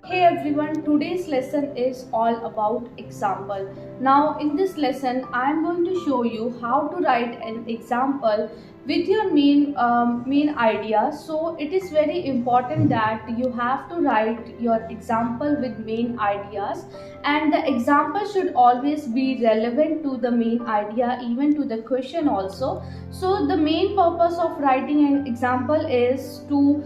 Hey everyone, today's lesson is all about example. Now in this lesson I am going to show you how to write an example with your main idea. So it is very important that you have to write your example with main ideas, and the example should always be relevant to the main idea, even to the question also. So the main purpose of writing an example is to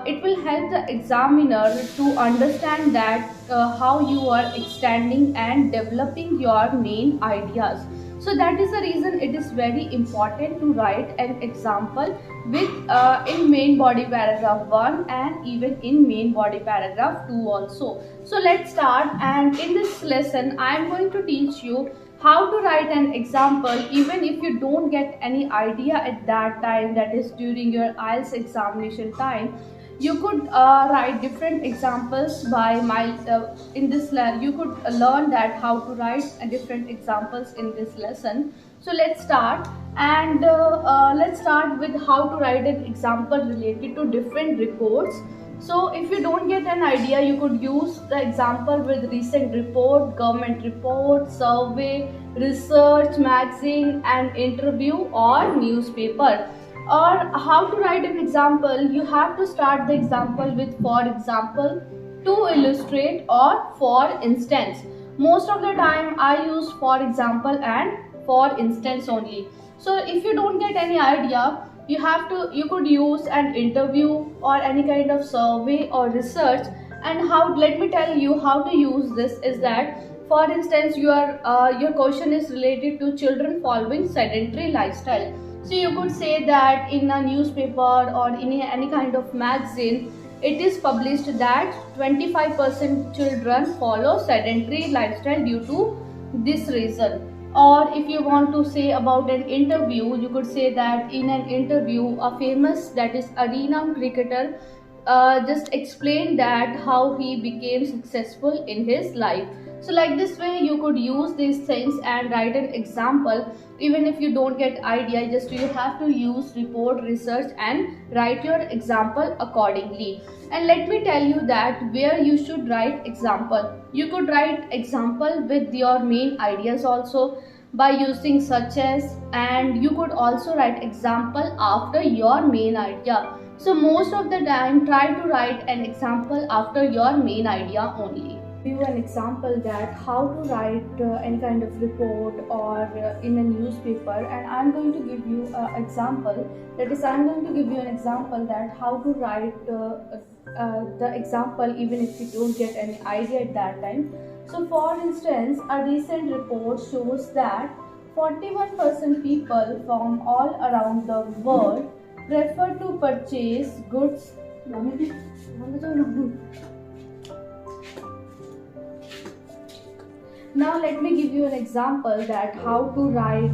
it will help the examiner to understand that how you are extending and developing your main ideas. So that is the reason it is very important to write an example with in main body paragraph 1 and even in main body paragraph 2 also. So let's start, and in this lesson I am going to teach you how to write an example even if you don't get any idea at that time, that is during your IELTS examination time. You could write different examples by my in this you could learn that how to write different examples in this lesson. So let's start, and let's start with how to write an example related to different reports. So if you don't get an idea, you could use the example with recent report, government report, survey, research, magazine and interview or newspaper. Or how to write an example, you have to start the example with for example, to illustrate or for instance. Most of the time I use for example and for instance only. So if you don't get any idea, you could use an interview or any kind of survey or research. And how, let me tell you how to use this is that, for instance, your question is related to children following sedentary lifestyle. So you could say that in a newspaper or in any kind of magazine, it is published that 25% children follow sedentary lifestyle due to this reason. Or if you want to say about an interview, you could say that in an interview, a famous, that is a renowned cricketer, just explained that how he became successful in his life. So like this way you could use these things and write an example. Even if you don't get idea, just you have to use report, research and write your example accordingly. And let me tell you that where you should write example. You could write example with your main ideas also by using such as, and you could also write example after your main idea. So most of the time try to write an example after your main idea only. Give you an example that how to write any kind of report or in a newspaper, and I'm going to give you an example, that is I'm going to give you an example that how to write the example even if you don't get any idea at that time. So for instance, a recent report shows that 41% people from all around the world prefer to purchase goods. Now let me give you an example that how to write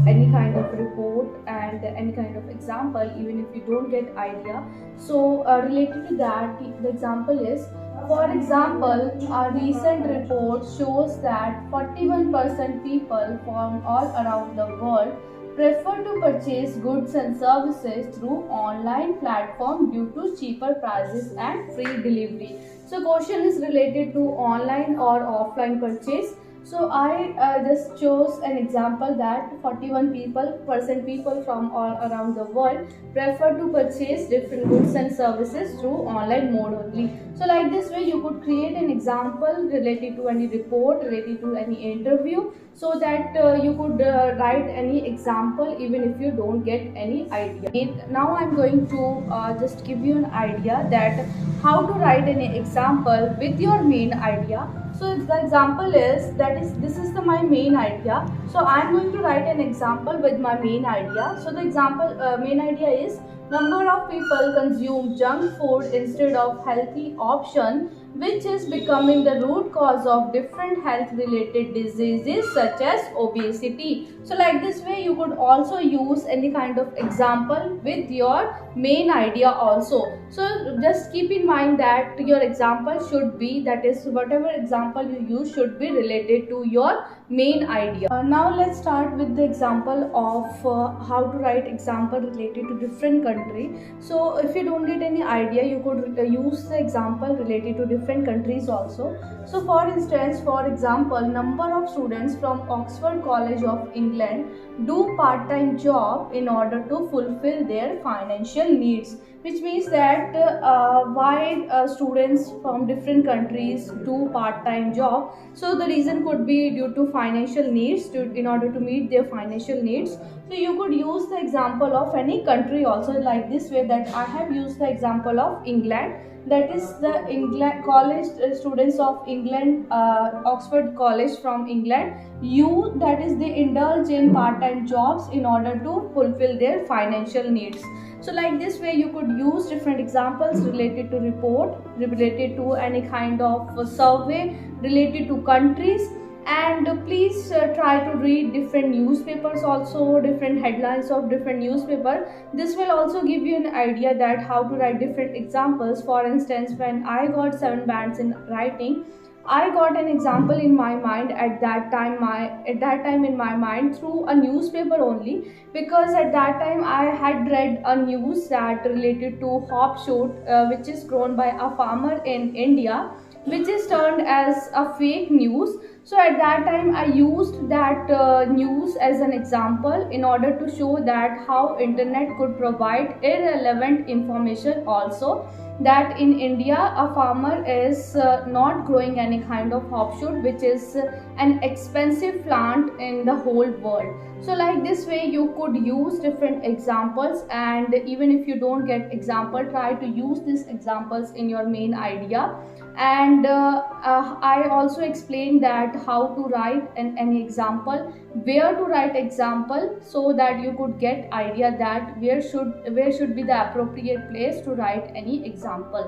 any kind of report and any kind of example even if you don't get idea. So related to that, the example is, for example, a recent report shows that 41% people from all around the world prefer to purchase goods and services through online platform due to cheaper prices and free delivery. So question is related to online or offline purchase. So I just chose an example that 41% people from all around the world prefer to purchase different goods and services through online mode only. So like this way you could create an example related to any report, related to any interview, so that you could write any example even if you don't get any idea. Now I'm going to just give you an idea that how to write an example with your main idea. So the example is, that is, this is my main idea. So I'm going to write an example with my main idea. So the example main idea is, number of people consume junk food instead of healthy option, which is becoming the root cause of different health related diseases such as obesity. So like this way you could also use any kind of example with your main idea also. So just keep in mind that your example should be, that is whatever example you use should be related to your main idea. Now let's start with the example of how to write example related to different country. So if you don't get any idea, you could use the example related to different different countries also. So for instance, for example, number of students from Oxford College of England do part-time job in order to fulfill their financial needs, which means that why students from different countries do part-time job. So the reason could be due to financial needs, in order to meet their financial needs. So you could use the example of any country also, like this way, that I have used the example of England, that is the England college students of England, Oxford College from England, you, that is, they indulge in part-time jobs in order to fulfill their financial needs. So like this way you could use different examples related to report, related to any kind of survey, related to countries. And please try to read different newspapers also, different headlines of different newspaper. This will also give you an idea that how to write different examples. For instance, when I got 7 bands in writing, I got an example in my mind at that time in my mind through a newspaper only, because at that time I had read a news that related to hop shoot, which is grown by a farmer in India, which is turned as a fake news. So at that time I used that news as an example in order to show that how internet could provide irrelevant information also, that in India a farmer is not growing any kind of hop shoot, which is an expensive plant in the whole world. So like this way you could use different examples, and even if you don't get example, try to use these examples in your main idea. And I also explained that how to write an example, where to write example, so that you could get idea that where should be the appropriate place to write any example.